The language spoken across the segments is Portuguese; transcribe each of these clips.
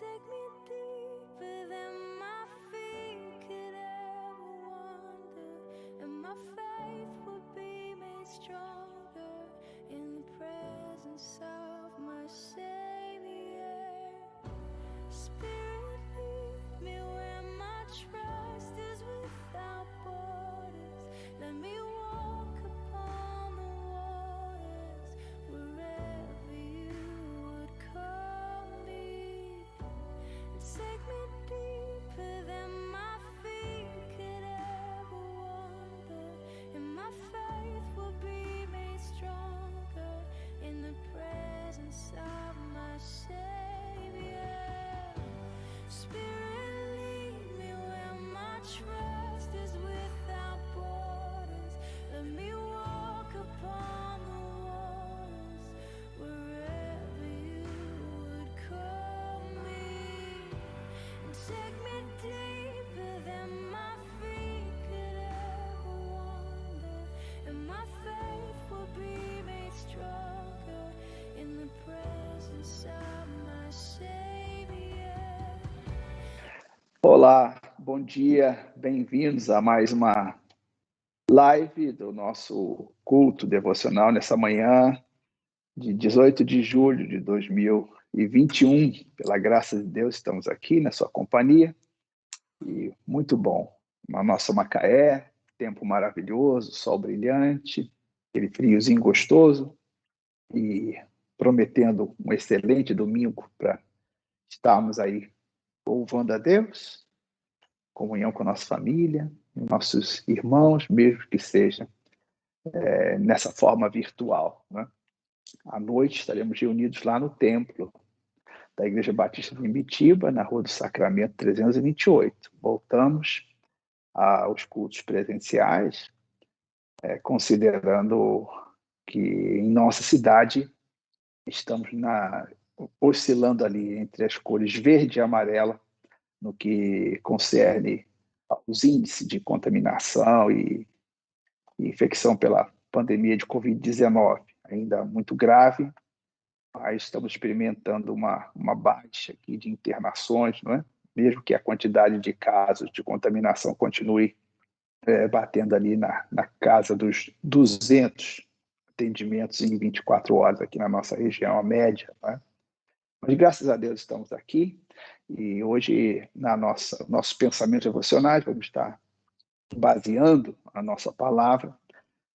Take me deeper than my feet could ever wander, and my faith will be made stronger in the presence of my Savior. Spirit, lead me where my trust is without borders. Let me walk upon the waters wherever you would call me. Take me deeper than my feet could ever wander, and my faith will be made stronger in the presence of my Savior. Spirit, lead me where my trust is without borders. Let me walk upon the waters wherever you would call me. Take me deeper than my feet could ever wander, and my faith will be made stronger in the presence of my Savior. Olá, bom dia, bem-vindos a mais uma live do nosso culto devocional nessa manhã de 18 de julho de 2021. Pela graça de Deus, estamos aqui na sua companhia e muito bom. A nossa Macaé, tempo maravilhoso, sol brilhante, aquele friozinho gostoso e prometendo um excelente domingo para estarmos aí louvando a Deus, comunhão com a nossa família, nossos irmãos, mesmo que seja nessa forma virtual, né? À noite estaremos reunidos lá no templo da Igreja Batista de Imbitiba, na Rua do Sacramento 328. Voltamos aos cultos presenciais, considerando que em nossa cidade estamos oscilando ali entre as cores verde e amarela no que concerne aos índices de contaminação e infecção pela pandemia de Covid-19, ainda muito grave, mas estamos experimentando uma baixa aqui de internações, não é? Mesmo que a quantidade de casos de contaminação continue batendo ali na casa dos 200 atendimentos em 24 horas aqui na nossa região, a média, não é? Mas graças a Deus estamos aqui e hoje, nossos pensamentos devocionais, vamos estar baseando a nossa palavra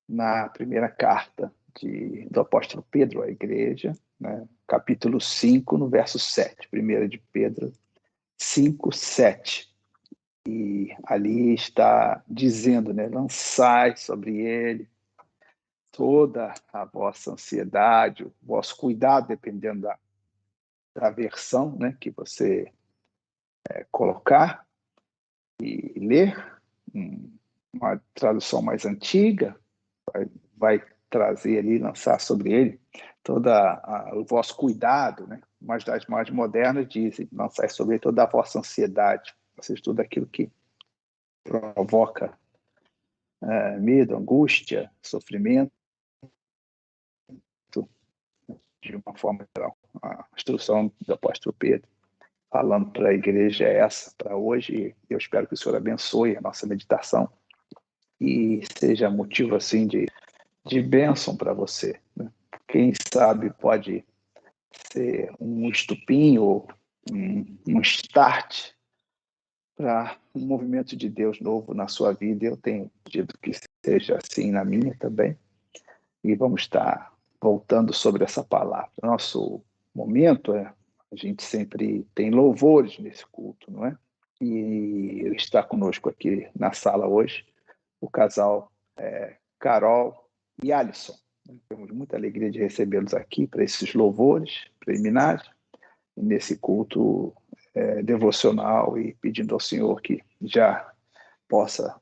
na primeira carta do apóstolo Pedro à igreja, né? Capítulo 5, no verso 7, 1 de Pedro 5, 7. E ali está dizendo, né? Lançai sobre ele toda a vossa ansiedade, o vosso cuidado, dependendo da versão, né, que você colocar e ler. Uma tradução mais antiga vai trazer ali, lançar sobre ele todo o vosso cuidado, né? Mas das mais modernas dizem, lançar sobre ele toda a vossa ansiedade, ou seja, tudo aquilo que provoca medo, angústia, sofrimento, de uma forma geral. A instrução do apóstolo Pedro falando para a igreja é essa para hoje, e eu espero que o Senhor abençoe a nossa meditação e seja motivo assim de bênção para você, né? Quem sabe pode ser um estupim ou um start para um movimento de Deus novo na sua vida. Eu tenho pedido que seja assim na minha também. E vamos estar voltando sobre essa palavra. Nosso momento a gente sempre tem louvores nesse culto, não é? E está conosco aqui na sala hoje o casal Carol e Alisson. Temos muita alegria de recebê-los aqui para esses louvores preliminares, nesse culto devocional, e pedindo ao Senhor que já possa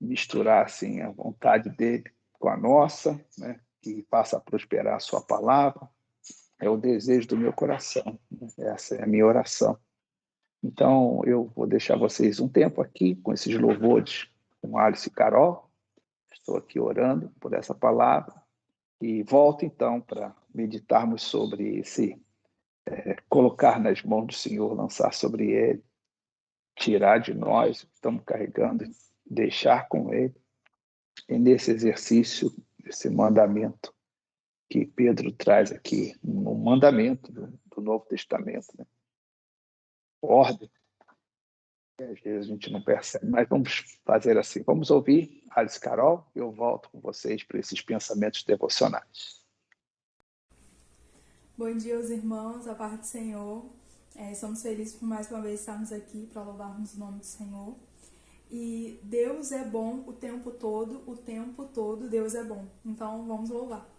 misturar assim, a vontade dele com a nossa, né? Que faça prosperar a sua palavra. É o desejo do meu coração, né? Essa é a minha oração. Então, eu vou deixar vocês um tempo aqui com esses louvores com Alice e Carol. Estou aqui orando por essa palavra. E volto, então, para meditarmos sobre esse colocar nas mãos do Senhor, lançar sobre Ele, tirar de nós o que estamos carregando, deixar com Ele. E nesse exercício, esse mandamento que Pedro traz aqui, um mandamento do Novo Testamento, né? Ordem, que às vezes a gente não percebe, mas vamos fazer assim. Vamos ouvir Alice Carol e eu volto com vocês para esses pensamentos devocionais. Bom dia aos irmãos, a paz do Senhor. Somos felizes por mais uma vez estarmos aqui para louvarmos o nome do Senhor. E Deus é bom o tempo todo Deus é bom. Então vamos louvar.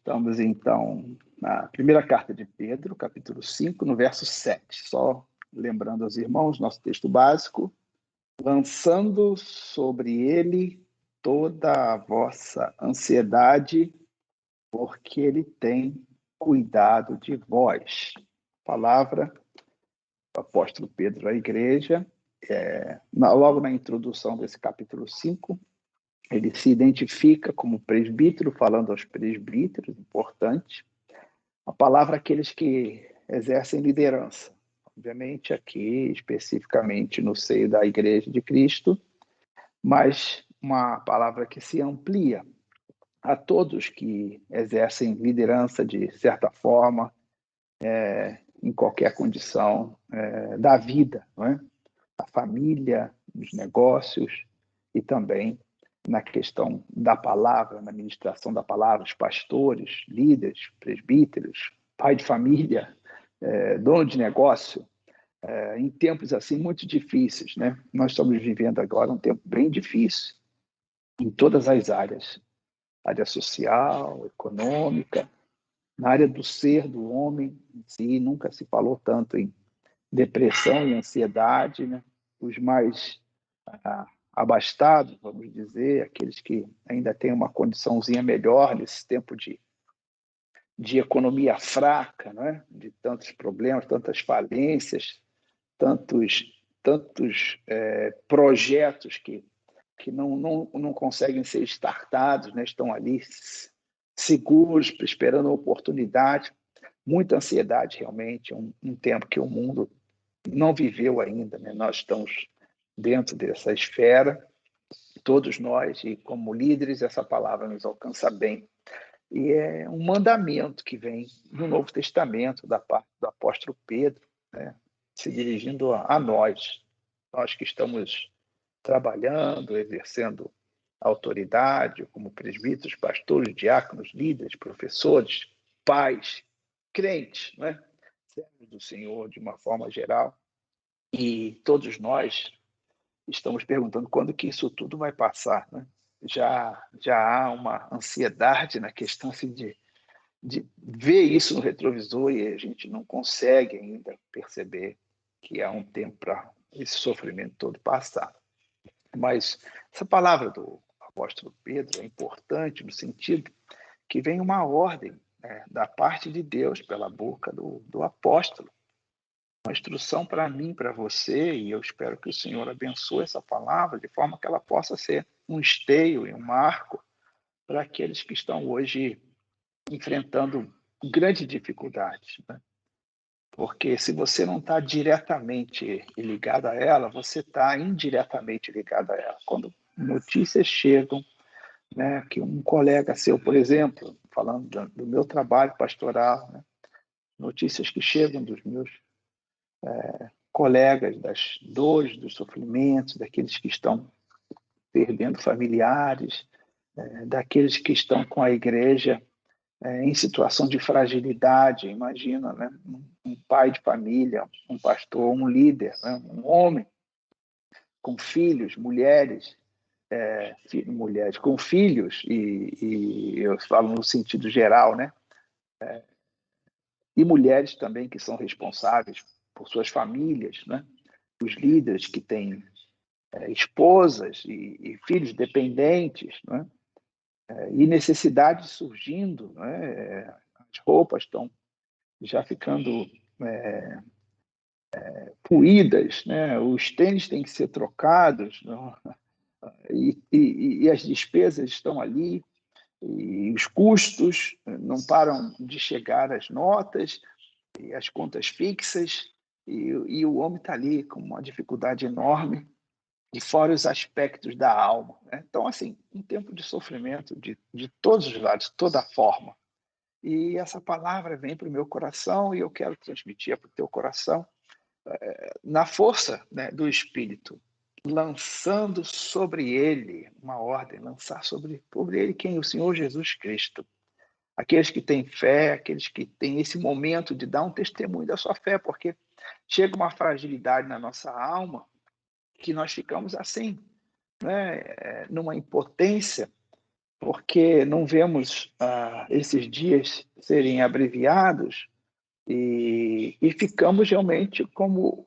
Estamos, então, na primeira carta de Pedro, capítulo 5, no verso 7. Só lembrando aos irmãos, nosso texto básico: lançando sobre ele toda a vossa ansiedade, porque ele tem cuidado de vós. Palavra do apóstolo Pedro à igreja. Logo na introdução desse capítulo 5, ele se identifica como presbítero, falando aos presbíteros, importante. A palavra aqueles que exercem liderança. Obviamente, aqui, especificamente no seio da Igreja de Cristo, mas uma palavra que se amplia a todos que exercem liderança de certa forma, em qualquer condição da vida, não é? Da família, dos negócios e também na questão da palavra, na ministração da palavra, os pastores, líderes, presbíteros, pai de família, dono de negócio, em tempos assim muito difíceis, né? Nós estamos vivendo agora um tempo bem difícil em todas as áreas, área social, econômica, na área do ser do homem em si, nunca se falou tanto em depressão e ansiedade, né? Os mais abastados, vamos dizer, aqueles que ainda têm uma condiçãozinha melhor nesse tempo de economia fraca, né? De tantos problemas, tantas falências, tantos projetos que não conseguem ser startados, né? Estão ali seguros, esperando a oportunidade. Muita ansiedade, realmente, um tempo que o mundo não viveu ainda, né? Nós estamos dentro dessa esfera, todos nós, e como líderes, essa palavra nos alcança bem. E é um mandamento que vem do Novo Testamento, da parte do apóstolo Pedro, né? Se dirigindo a nós que estamos trabalhando, exercendo autoridade, como presbíteros, pastores, diáconos, líderes, professores, pais, crentes, né? Servos do Senhor de uma forma geral. E todos nós estamos perguntando quando que isso tudo vai passar, né? Já há uma ansiedade na questão assim, de ver isso no retrovisor e a gente não consegue ainda perceber que há um tempo para esse sofrimento todo passar. Mas essa palavra do apóstolo Pedro é importante no sentido que vem uma ordem, né, da parte de Deus pela boca do apóstolo. Uma instrução para mim, para você, e eu espero que o Senhor abençoe essa palavra de forma que ela possa ser um esteio e um marco para aqueles que estão hoje enfrentando grandes dificuldades, né? Porque se você não está diretamente ligado a ela, você está indiretamente ligado a ela. Quando notícias chegam, né, que um colega seu, por exemplo, falando do meu trabalho pastoral, né, notícias que chegam dos meus colegas, das dores, dos sofrimentos, daqueles que estão perdendo familiares, daqueles que estão com a igreja em situação de fragilidade. Imagina, né? Um pai de família, um pastor, um líder, né? Um homem com filhos, mulheres, com filhos, e eu falo no sentido geral, né? E mulheres também que são responsáveis por suas famílias, né? Os líderes que têm esposas e filhos dependentes, né? E necessidades surgindo, né? As roupas estão já ficando puídas, né? Os tênis têm que ser trocados, não? E as despesas estão ali, e os custos não param de chegar, as notas e as contas fixas, e o homem está ali com uma dificuldade enorme, e fora os aspectos da alma, né? Então, assim, um tempo de sofrimento de todos os lados, de toda forma. E essa palavra vem para o meu coração e eu quero transmitir para o teu coração, na força, né, do Espírito, lançando sobre ele uma ordem, lançar sobre ele quem? O Senhor Jesus Cristo. Aqueles que têm fé, aqueles que têm esse momento de dar um testemunho da sua fé, porque chega uma fragilidade na nossa alma que nós ficamos assim, né, numa impotência, porque não vemos esses dias serem abreviados e ficamos realmente como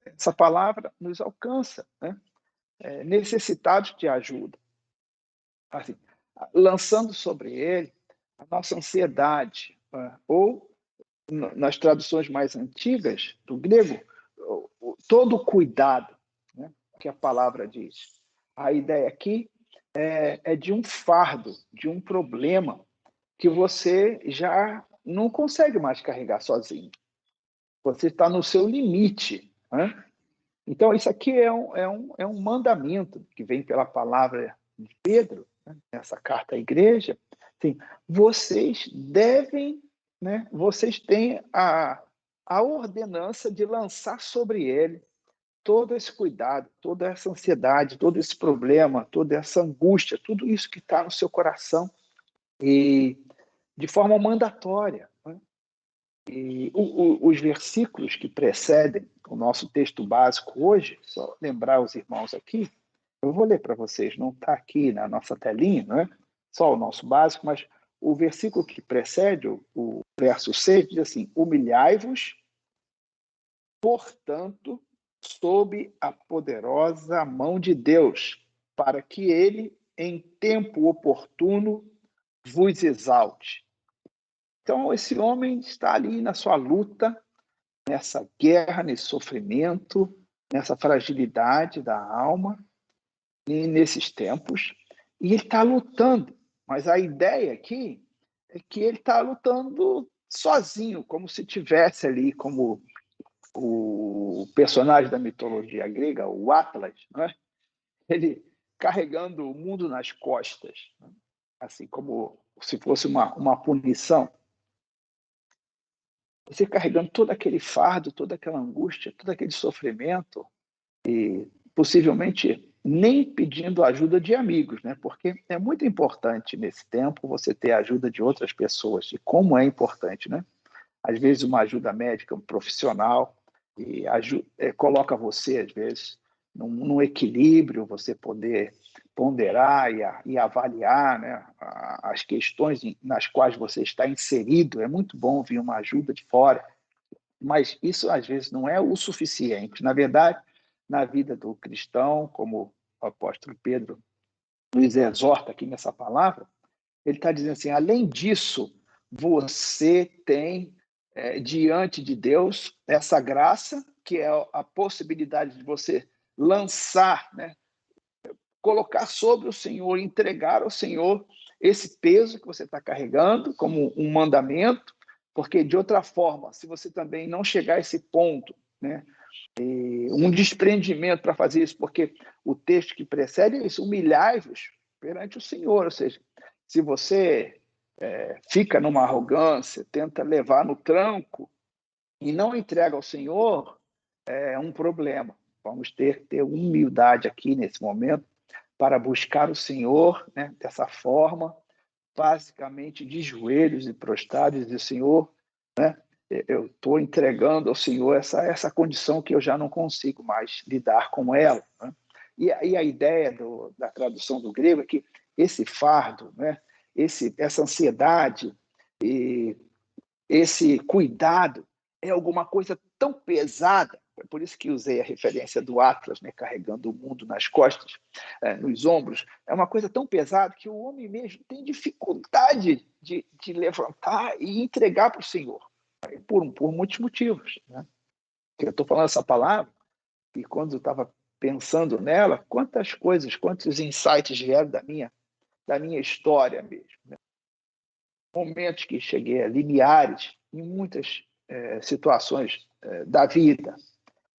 essa palavra nos alcança, né? Necessitados de ajuda. Assim, lançando sobre ele a nossa ansiedade, ou nas traduções mais antigas do grego, todo o cuidado, né, que a palavra diz. A ideia aqui é de um fardo, de um problema que você já não consegue mais carregar sozinho. Você está no seu limite, né? Então, isso aqui é um mandamento que vem pela palavra de Pedro, né, nessa carta à igreja. Assim, vocês devem, né, vocês têm a ordenança de lançar sobre ele todo esse cuidado, toda essa ansiedade, todo esse problema, toda essa angústia, tudo isso que está no seu coração, e de forma mandatória, né? E os versículos que precedem o nosso texto básico hoje, só lembrar os irmãos aqui, eu vou ler para vocês, não está aqui na nossa telinha, não é? Só o nosso básico, mas o versículo que precede, o verso 6, diz assim: humilhai-vos, portanto, sob a poderosa mão de Deus, para que ele, em tempo oportuno, vos exalte. Então, esse homem está ali na sua luta, nessa guerra, nesse sofrimento, nessa fragilidade da alma, e nesses tempos, e ele está lutando. Mas a ideia aqui é que ele está lutando sozinho, como se tivesse ali, como o personagem da mitologia grega, o Atlas, né? Ele carregando o mundo nas costas, né? Assim como se fosse uma punição. Você carregando todo aquele fardo, toda aquela angústia, todo aquele sofrimento, e possivelmente nem pedindo ajuda de amigos, né? Porque é muito importante nesse tempo você ter a ajuda de outras pessoas, e como é importante, né? Às vezes uma ajuda médica, um profissional, e coloca você, às vezes, num equilíbrio, você poder ponderar e avaliar, né, as questões nas quais você está inserido. É muito bom vir uma ajuda de fora, mas isso, às vezes, não é o suficiente. Na verdade, na vida do cristão, como o apóstolo Pedro nos exorta aqui nessa palavra, ele está dizendo assim, além disso, você tem diante de Deus essa graça, que é a possibilidade de você lançar, né, colocar sobre o Senhor, entregar ao Senhor esse peso que você está carregando como um mandamento, porque de outra forma, se você também não chegar a esse ponto, né, um desprendimento para fazer isso, porque o texto que precede é isso, humilhai-vos perante o Senhor, ou seja, se você fica numa arrogância, tenta levar no tranco e não entrega ao Senhor, é um problema. Vamos ter humildade aqui nesse momento para buscar o Senhor, né, dessa forma, basicamente de joelhos e prostrados, e dizer, Senhor, né, eu estou entregando ao Senhor essa condição que eu já não consigo mais lidar com ela, né? E a ideia da tradução do grego é que esse fardo, né, essa ansiedade e esse cuidado é alguma coisa tão pesada, é por isso que usei a referência do Atlas, né, carregando o mundo nas costas, nos ombros, é uma coisa tão pesada que o homem mesmo tem dificuldade de levantar e entregar para o Senhor, por muitos motivos, né? Eu estou falando essa palavra e quando eu estava pensando nela, quantas coisas, quantos insights vieram da minha história mesmo, né? Momentos que cheguei a limiares em muitas situações da vida.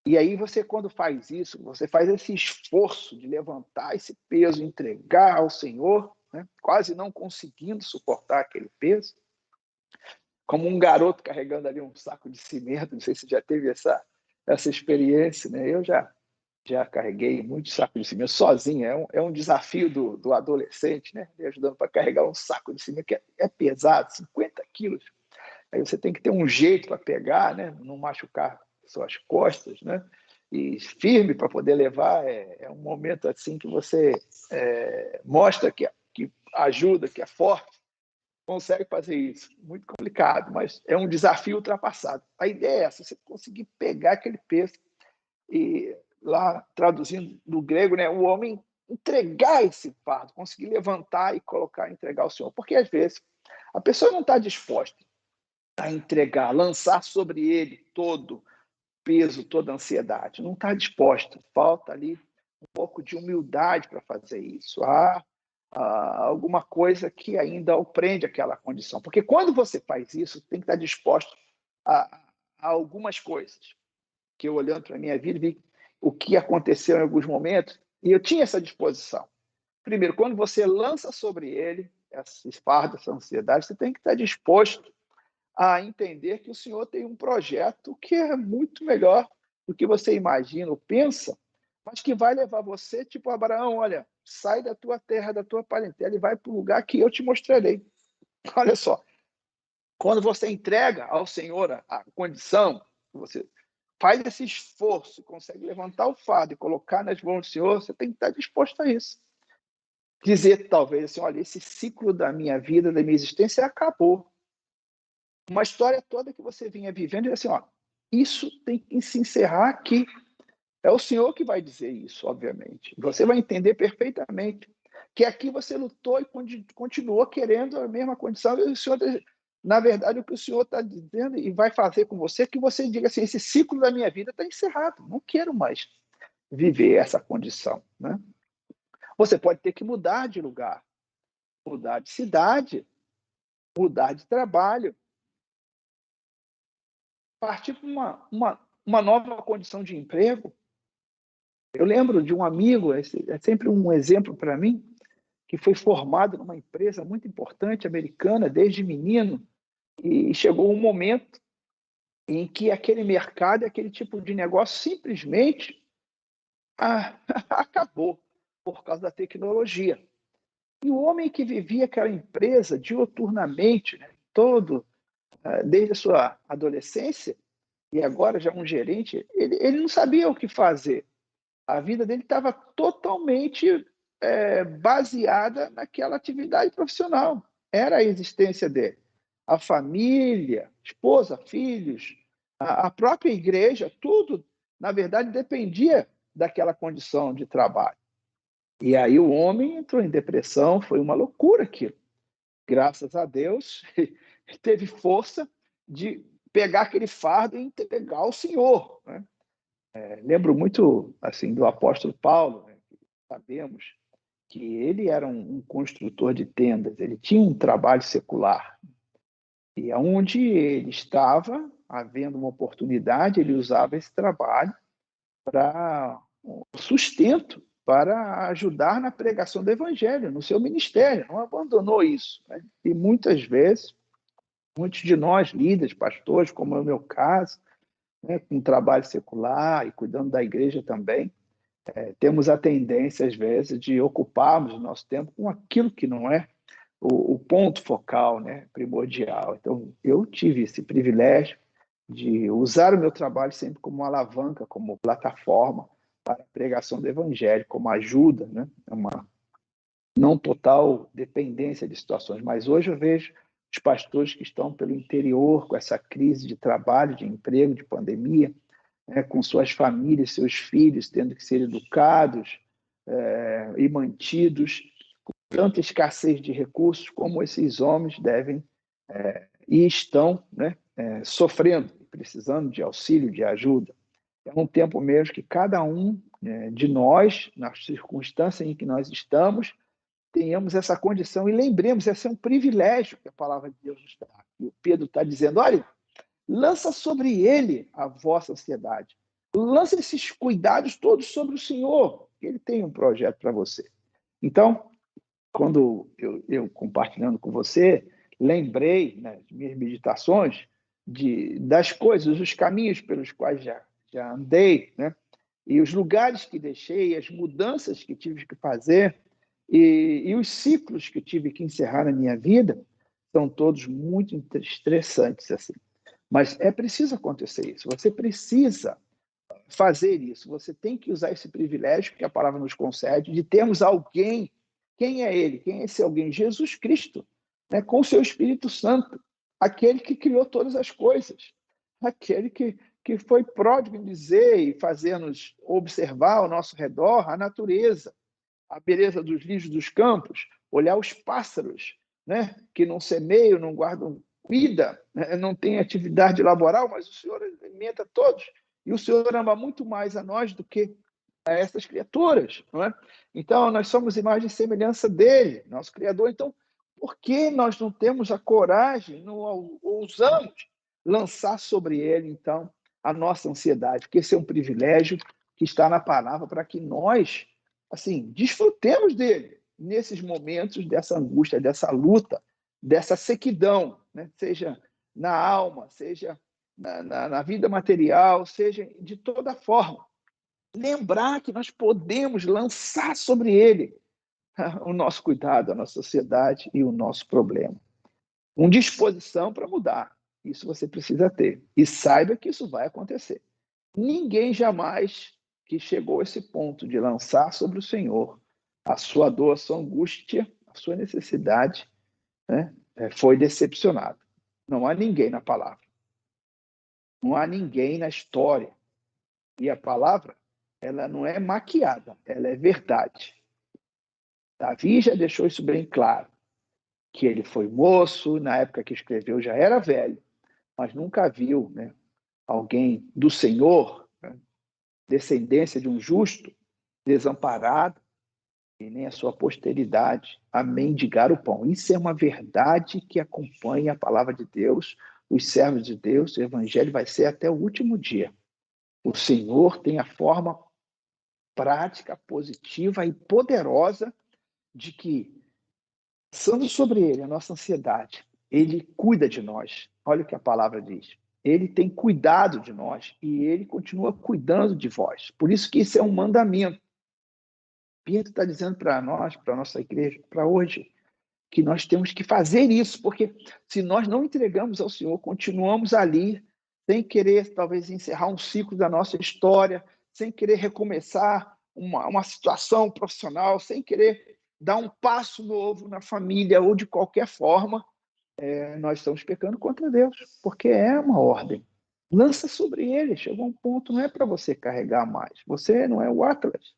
E aí você, quando faz isso, você faz esse esforço de levantar esse peso, entregar ao Senhor, né? Quase não conseguindo suportar aquele peso, como um garoto carregando ali um saco de cimento. Não sei se já teve essa experiência, né? Eu já carreguei muito saco de cimento sozinho. É um desafio do adolescente, né? Me ajudando para carregar um saco de cimento que é pesado, 50 quilos. Aí você tem que ter um jeito para pegar, né? Não machucar suas costas, né? E firme para poder levar. É um momento assim que você mostra que que ajuda, que é forte, consegue fazer isso. Muito complicado, mas é um desafio ultrapassado. A ideia é essa, você conseguir pegar aquele peso e, lá, traduzindo do grego, né, o homem entregar esse fardo, conseguir levantar e colocar, entregar ao Senhor. Porque, às vezes, a pessoa não está disposta a entregar, lançar sobre ele todo o peso, toda a ansiedade. Não está disposta. Falta ali um pouco de humildade para fazer isso. Há alguma coisa que ainda o prende àquela condição. Porque quando você faz isso, tem que estar disposto a algumas coisas. Que eu, olhando para a minha vida, vi o que aconteceu em alguns momentos, e eu tinha essa disposição. Primeiro, quando você lança sobre ele esse fardo, essa ansiedade, você tem que estar disposto a entender que o Senhor tem um projeto que é muito melhor do que você imagina ou pensa, mas que vai levar você, tipo Abraão, olha, sai da tua terra, da tua parentela e vai para o lugar que eu te mostrarei. Olha só, quando você entrega ao Senhor a condição, você faz esse esforço, consegue levantar o fardo e colocar nas mãos do Senhor, você tem que estar disposto a isso. Dizer, talvez, assim, olha, esse ciclo da minha vida, da minha existência, acabou. Uma história toda que você vinha vivendo, e assim, ó, isso tem que se encerrar aqui. É o Senhor que vai dizer isso, obviamente. Você vai entender perfeitamente que aqui você lutou e continuou querendo a mesma condição, e o Senhor, na verdade, o que o Senhor está dizendo e vai fazer com você é que você diga assim, esse ciclo da minha vida está encerrado, não quero mais viver essa condição, né? Você pode ter que mudar de lugar, mudar de cidade, mudar de trabalho, partir para uma nova condição de emprego. Eu lembro de um amigo, é sempre um exemplo para mim, que foi formado numa empresa muito importante, americana, desde menino, e chegou um momento em que aquele mercado, aquele tipo de negócio simplesmente acabou por causa da tecnologia. E o homem que vivia aquela empresa diuturnamente, né, desde a sua adolescência, e agora já um gerente, ele não sabia o que fazer. A vida dele estava totalmente baseada naquela atividade profissional. Era a existência dele. A família, esposa, filhos, a própria igreja, tudo, na verdade, dependia daquela condição de trabalho. E aí o homem entrou em depressão, foi uma loucura aquilo. Graças a Deus, teve força de pegar aquele fardo e entregar ao Senhor, né? Lembro muito assim do apóstolo Paulo, né? Sabemos que ele era um construtor de tendas, ele tinha um trabalho secular. E onde ele estava, havendo uma oportunidade, ele usava esse trabalho para sustento, para ajudar na pregação do evangelho, no seu ministério, não abandonou isso, né? E muitas vezes, muitos de nós, líderes, pastores, como é o meu caso, né, com trabalho secular e cuidando da igreja também, temos a tendência, às vezes, de ocuparmos o nosso tempo com aquilo que não é o ponto focal, né, primordial. Então, eu tive esse privilégio de usar o meu trabalho sempre como alavanca, como plataforma para a pregação do evangelho, como ajuda, né, uma não total dependência de situações. Mas hoje eu vejo os pastores que estão pelo interior com essa crise de trabalho, de emprego, de pandemia, né, com suas famílias, seus filhos tendo que ser educados e mantidos, com tanta escassez de recursos, como esses homens devem e estão, né, sofrendo, precisando de auxílio, de ajuda. É um tempo mesmo que cada um de nós, na circunstância em que nós estamos, tenhamos essa condição e lembremos, esse é um privilégio que a palavra de Deus nos dá. E o Pedro está dizendo, olha, lança sobre ele a vossa ansiedade. Lança esses cuidados todos sobre o Senhor. Ele tem um projeto para você. Então, quando eu compartilhando com você, lembrei nas minhas meditações das coisas, os caminhos pelos quais já andei, né? E os lugares que deixei, as mudanças que tive que fazer e os ciclos que tive que encerrar na minha vida, são todos muito estressantes, assim. Mas é preciso acontecer isso. Você precisa fazer isso. Você tem que usar esse privilégio que a palavra nos concede de termos alguém Quem é ele? Quem é esse alguém? Jesus Cristo, né? Com o seu Espírito Santo, aquele que criou todas as coisas, aquele que foi pródigo em dizer e fazer-nos observar ao nosso redor a natureza, a beleza dos lírios dos campos, olhar os pássaros, né? Que não semeiam, não guardam vida, né? Não têm atividade laboral, mas o Senhor alimenta todos. E o Senhor ama muito mais a nós do que a essas criaturas, não é? Então, nós somos imagem e semelhança dele, nosso Criador. Então, por que nós não temos a coragem, não ousamos lançar sobre ele, então, a nossa ansiedade? Porque esse é um privilégio que está na palavra para que nós, assim, desfrutemos dele nesses momentos dessa angústia, dessa luta, dessa sequidão, né? Seja na alma, seja na vida material, seja de toda forma. Lembrar que nós podemos lançar sobre ele o nosso cuidado, a nossa sociedade e o nosso problema. Com disposição para mudar. Isso você precisa ter. E saiba que isso vai acontecer. Ninguém jamais que chegou a esse ponto de lançar sobre o Senhor a sua dor, a sua angústia, a sua necessidade, né, foi decepcionado. Não há ninguém na palavra. Não há ninguém na história. E a palavra, ela não é maquiada, ela é verdade. Davi já deixou isso bem claro, que ele foi moço, na época que escreveu já era velho, mas nunca viu, né, alguém do Senhor, né, descendência de um justo, desamparado, e nem a sua posteridade a mendigar o pão. Isso é uma verdade que acompanha a palavra de Deus, os servos de Deus, o evangelho vai ser até o último dia. O Senhor tem a forma prática, positiva e poderosa de que, passando sobre ele a nossa ansiedade, ele cuida de nós. Olha o que a palavra diz. Ele tem cuidado de nós e ele continua cuidando de vós. Por isso que isso é um mandamento. Pedro está dizendo para nós, para a nossa igreja, para hoje, que nós temos que fazer isso, porque se nós não entregamos ao Senhor, continuamos ali, sem querer talvez encerrar um ciclo da nossa história, sem querer recomeçar uma situação profissional, sem querer dar um passo novo na família ou de qualquer forma, nós estamos pecando contra Deus, porque é uma ordem. Lança sobre ele, chegou um ponto, não é para você carregar mais, você não é o Atlas,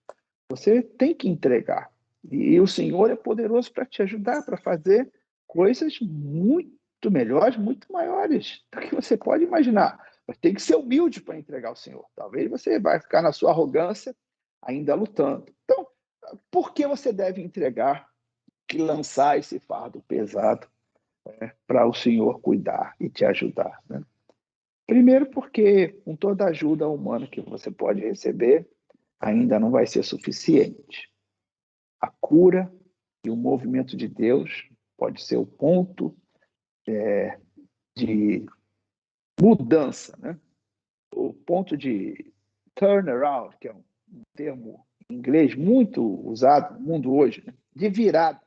você tem que entregar. E o Senhor é poderoso para te ajudar, para fazer coisas muito melhores, muito maiores do que você pode imaginar. Mas tem que ser humilde para entregar ao Senhor. Talvez você vai ficar na sua arrogância ainda lutando. Então, por que você deve entregar e lançar esse fardo pesado, para o Senhor cuidar e te ajudar, né? Primeiro porque com toda a ajuda humana que você pode receber, ainda não vai ser suficiente. A cura e o movimento de Deus pode ser o ponto de mudança, né? O ponto de turnaround, que é um termo em inglês muito usado no mundo hoje, né? De virada,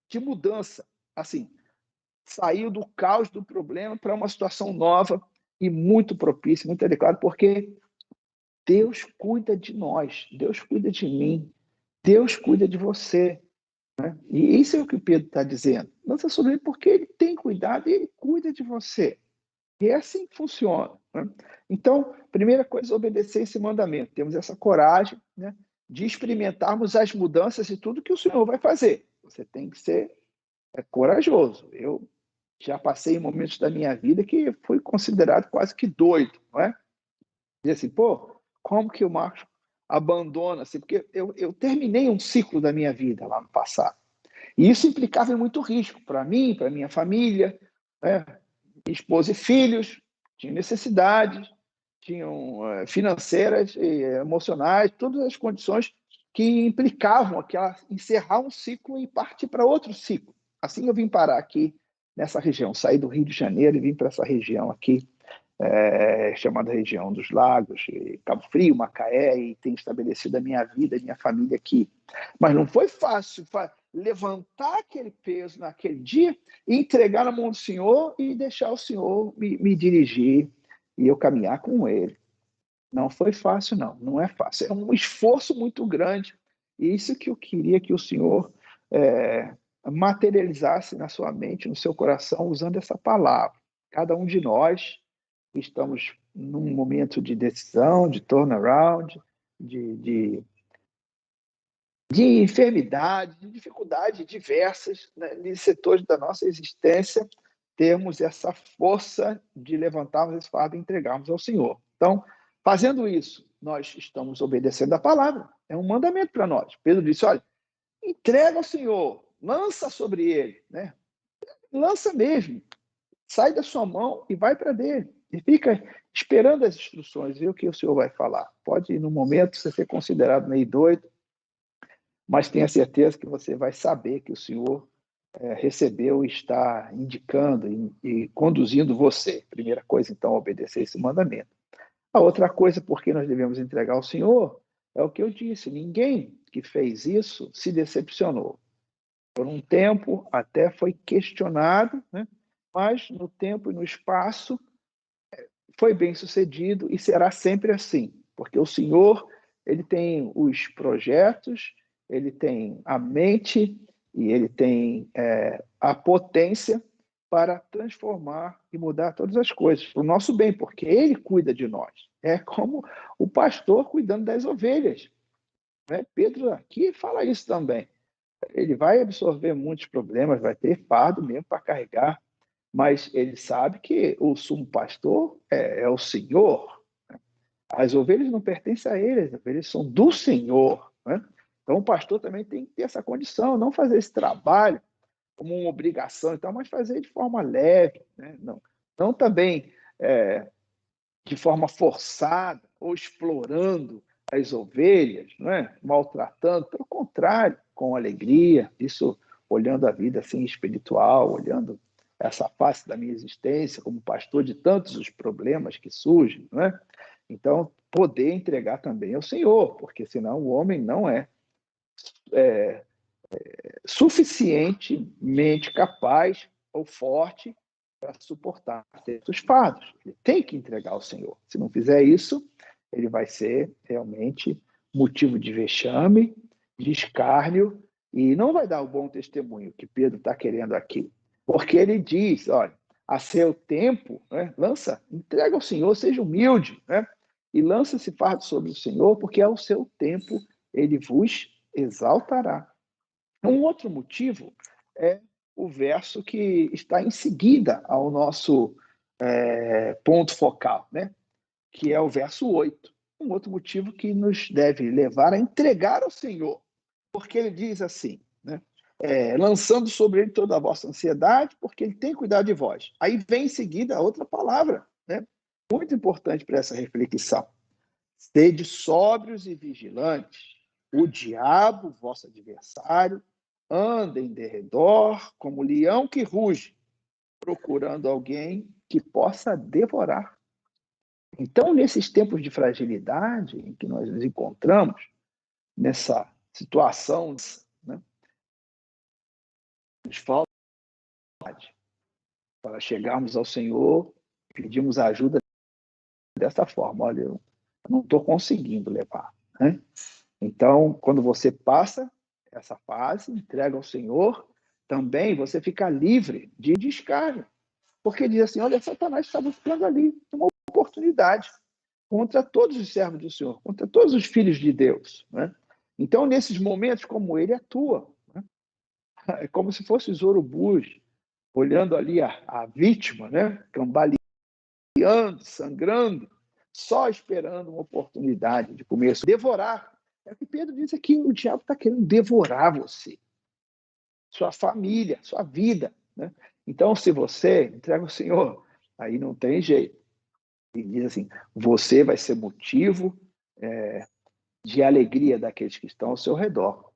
de mudança. Assim, saiu do caos do problema para uma situação nova e muito propícia, muito adequada, porque Deus cuida de nós, Deus cuida de mim, Deus cuida de você. Né? E isso é o que o Pedro está dizendo. Lança sobre ele porque ele tem cuidado e ele cuida de você. E é assim que funciona. Né? Então, primeira coisa, obedecer esse mandamento. Temos essa coragem, né, de experimentarmos as mudanças e tudo que o Senhor vai fazer. Você tem que ser corajoso. Eu já passei momentos da minha vida que fui considerado quase que doido, não é? E assim, pô, como que o Marcos abandona? Assim, porque eu terminei um ciclo da minha vida lá no passado. E isso implicava em muito risco para mim, para minha família, né? Minha esposa e filhos tinham necessidades, tinham financeiras e emocionais, todas as condições que implicavam encerrar um ciclo e partir para outro ciclo. Assim eu vim parar aqui nessa região, saí do Rio de Janeiro e vim para essa região aqui, chamada região dos Lagos, Cabo Frio, Macaé, e tenho estabelecido a minha vida, a minha família aqui. Mas não foi fácil levantar aquele peso naquele dia, entregar na mão do Senhor e deixar o Senhor me dirigir e eu caminhar com Ele. Não foi fácil, não é fácil. É um esforço muito grande. E isso que eu queria que o Senhor materializar-se na sua mente, no seu coração, usando essa palavra. Cada um de nós estamos num momento de decisão, de turnaround, de enfermidade, de dificuldades diversas, né, em setores da nossa existência, termos essa força de levantarmos esse fardo e entregarmos ao Senhor. Então, fazendo isso, nós estamos obedecendo a palavra. É um mandamento para nós. Pedro disse, olha, entrega ao Senhor, lança sobre ele, né? Lança mesmo, sai da sua mão e vai para dele. E fica esperando as instruções, ver o que o Senhor vai falar. Pode, no momento, você ser considerado meio doido, mas tenha certeza que você vai saber que o Senhor recebeu e está indicando e conduzindo você. Primeira coisa, então, obedecer esse mandamento. A outra coisa, por que nós devemos entregar ao Senhor, é o que eu disse, ninguém que fez isso se decepcionou. Por um tempo até foi questionado, né? Mas no tempo e no espaço foi bem sucedido e será sempre assim, porque o Senhor, ele tem os projetos, ele tem a mente e ele tem a potência para transformar e mudar todas as coisas para o nosso bem, porque ele cuida de nós. É como o pastor cuidando das ovelhas, né? Pedro aqui fala isso também. Ele vai absorver muitos problemas, vai ter fardo mesmo para carregar, mas ele sabe que o sumo pastor é o Senhor. As ovelhas não pertencem a ele, as ovelhas são do Senhor, né? Então o pastor também tem que ter essa condição, não fazer esse trabalho como uma obrigação, então, mas fazer de forma leve, né? Não também de forma forçada ou explorando as ovelhas, não é? Maltratando, pelo contrário, com alegria, isso olhando a vida assim espiritual, olhando essa face da minha existência como pastor de tantos os problemas que surgem, não é? Então, poder entregar também ao Senhor, porque senão o homem não é suficientemente capaz ou forte para suportar certos fardos. Ele tem que entregar ao Senhor. Se não fizer isso, ele vai ser realmente motivo de vexame, de escárnio, e não vai dar o bom testemunho que Pedro está querendo aqui. Porque ele diz, olha, a seu tempo, né, entrega ao Senhor, seja humilde, né, e lança esse fardo sobre o Senhor, porque ao seu tempo ele vos exaltará. Um outro motivo é o verso que está em seguida ao nosso ponto focal, né? Que é o verso 8. Um outro motivo que nos deve levar a entregar ao Senhor, porque ele diz assim, né? Lançando sobre ele toda a vossa ansiedade, porque ele tem cuidado de vós. Aí vem em seguida a outra palavra, né? Muito importante para essa reflexão. Sede sóbrios e vigilantes. O diabo, vosso adversário, anda em derredor como leão que ruge, procurando alguém que possa devorar. Então, nesses tempos de fragilidade em que nós nos encontramos, nessa situação, né, nos falta para chegarmos ao Senhor, pedimos ajuda dessa forma. Olha, eu não estou conseguindo levar, né? Então, quando você passa essa fase, entrega ao Senhor, também você fica livre de descarga. Porque diz assim, olha, Satanás está buscando ali uma oportunidade contra todos os servos do Senhor, contra todos os filhos de Deus, né? Então, nesses momentos como ele atua, né? É como se fosse os urubus, olhando ali a vítima, né? Cambaleando, sangrando, só esperando uma oportunidade de comer, devorar. É o que Pedro diz aqui, o diabo está querendo devorar você, sua família, sua vida, né? Então, se você entrega ao Senhor, aí não tem jeito. Ele diz assim, você vai ser motivo de alegria daqueles que estão ao seu redor.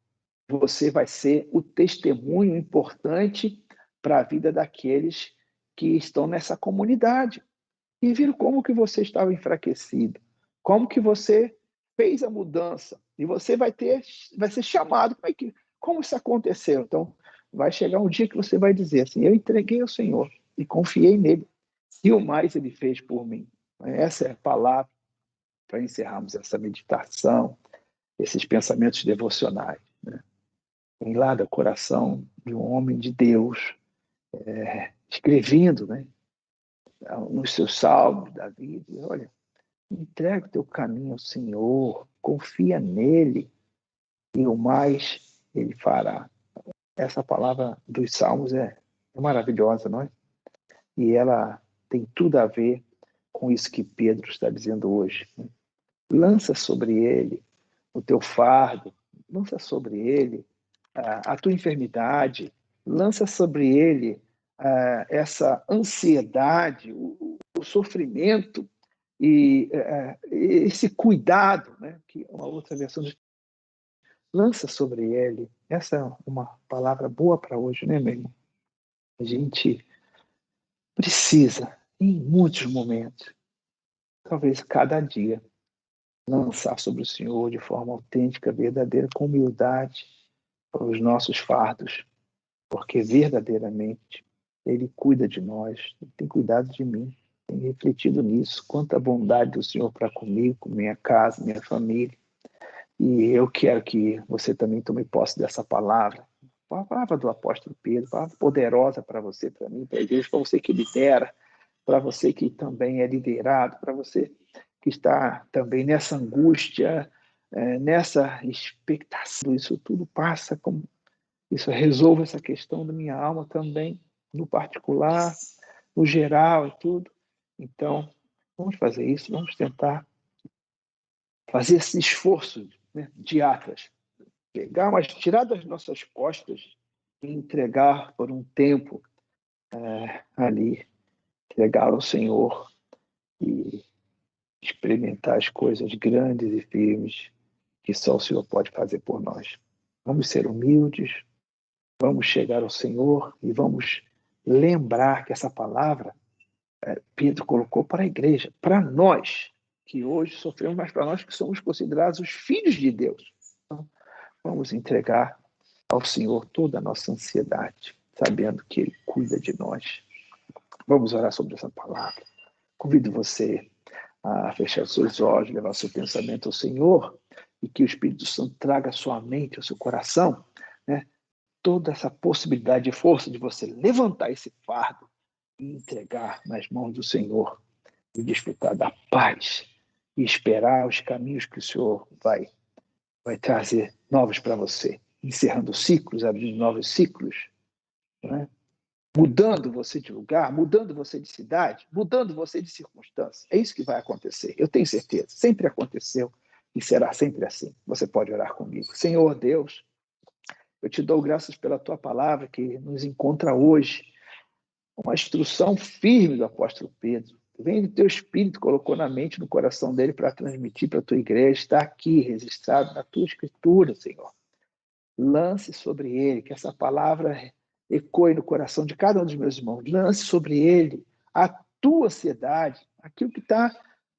Você vai ser o testemunho importante para a vida daqueles que estão nessa comunidade. E viram como que você estava enfraquecido, como que você fez a mudança, e você vai ser chamado. Como isso aconteceu? Então, vai chegar um dia que você vai dizer assim, eu entreguei ao Senhor e confiei nele, e o mais ele fez por mim. Essa é a palavra para encerrarmos essa meditação, esses pensamentos devocionais, né? vem lá do coração de um homem de Deus, escrevendo, né, nos seus salmos da vida. Olha, entrega o teu caminho ao Senhor, confia nele e o mais ele fará. Essa palavra dos salmos é maravilhosa, não é? E ela tem tudo a ver com isso que Pedro está dizendo hoje. Lança sobre ele o teu fardo, lança sobre ele a tua enfermidade, lança sobre ele essa ansiedade, o sofrimento e esse cuidado, né, que uma outra versão diz, lança sobre ele. Essa é uma palavra boa para hoje, né, meu irmão? A gente precisa, em muitos momentos, talvez cada dia, lançar sobre o Senhor de forma autêntica, verdadeira, com humildade, os nossos fardos, porque verdadeiramente Ele cuida de nós, Ele tem cuidado de mim, tem refletido nisso, quanta bondade do Senhor para comigo, com minha casa, minha família. E eu quero que você também tome posse dessa palavra, a palavra do apóstolo Pedro, palavra poderosa para você, para mim, para a igreja, para você que lidera, para você que também é liderado, para você que está também nessa angústia, nessa expectação. Isso tudo passa, como isso resolve essa questão da minha alma também, no particular, no geral e tudo. Então, vamos fazer isso, vamos tentar fazer esse esforço, né, de Atlas, pegar, mas tirar das nossas costas e entregar por um tempo ali, entregar ao Senhor e experimentar as coisas grandes e firmes que só o Senhor pode fazer por nós. Vamos ser humildes, vamos chegar ao Senhor e vamos lembrar que essa palavra Pedro colocou para a igreja, para nós que hoje sofremos, mas para nós que somos considerados os filhos de Deus. Então, vamos entregar ao Senhor toda a nossa ansiedade, sabendo que Ele cuida de nós. Vamos orar sobre essa palavra. Convido você a fechar os seus olhos, levar seu pensamento ao Senhor e que o Espírito Santo traga à sua mente, ao seu coração, né, toda essa possibilidade e força de você levantar esse fardo e entregar nas mãos do Senhor e desfrutar da paz e esperar os caminhos que o Senhor vai trazer novos para você, encerrando ciclos, abrindo novos ciclos, né? Mudando você de lugar, mudando você de cidade, mudando você de circunstância. É isso que vai acontecer, eu tenho certeza. Sempre aconteceu e será sempre assim. Você pode orar comigo. Senhor Deus, eu te dou graças pela tua palavra que nos encontra hoje, uma instrução firme do apóstolo Pedro. Vem do teu espírito, colocou na mente, no coração dele para transmitir para a tua igreja, está aqui registrado na tua escritura, Senhor. Lance sobre ele, que essa palavra ecoe no coração de cada um dos meus irmãos. Lance sobre ele a tua ansiedade, aquilo que está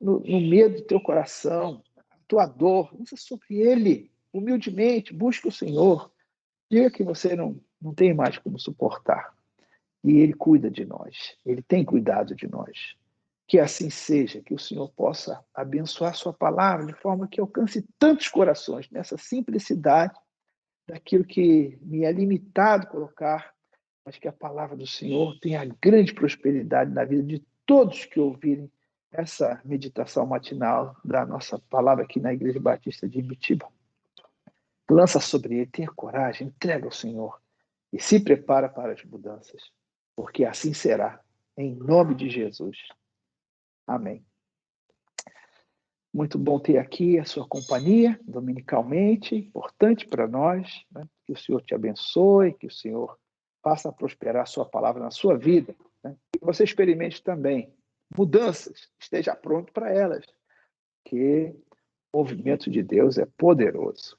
no medo do teu coração, a tua dor. Lance sobre ele, humildemente, busque o Senhor. Diga que você não tem mais como suportar. E Ele cuida de nós, Ele tem cuidado de nós. Que assim seja, que o Senhor possa abençoar sua palavra de forma que alcance tantos corações nessa simplicidade daquilo que me é limitado colocar, mas que a palavra do Senhor tenha grande prosperidade na vida de todos que ouvirem essa meditação matinal da nossa palavra aqui na Igreja Batista de Ibitiba. Lança sobre ele, tenha coragem, entrega ao Senhor e se prepara para as mudanças, porque assim será, em nome de Jesus. Amém. Muito bom ter aqui a sua companhia, dominicalmente, importante para nós, né? Que o Senhor te abençoe, que o Senhor faça prosperar a sua palavra na sua vida, né? Que você experimente também mudanças, esteja pronto para elas, que o movimento de Deus é poderoso.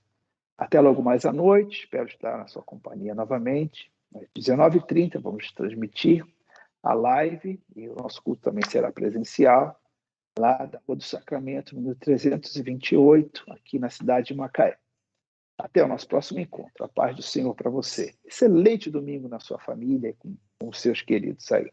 Até logo mais à noite, espero estar na sua companhia novamente. Às 19h30 vamos transmitir a live e o nosso culto também será presencial, lá da Rua do Sacramento, número 328, aqui na cidade de Macaé. Até o nosso próximo encontro. A paz do Senhor para você. Excelente domingo na sua família e com os seus queridos aí.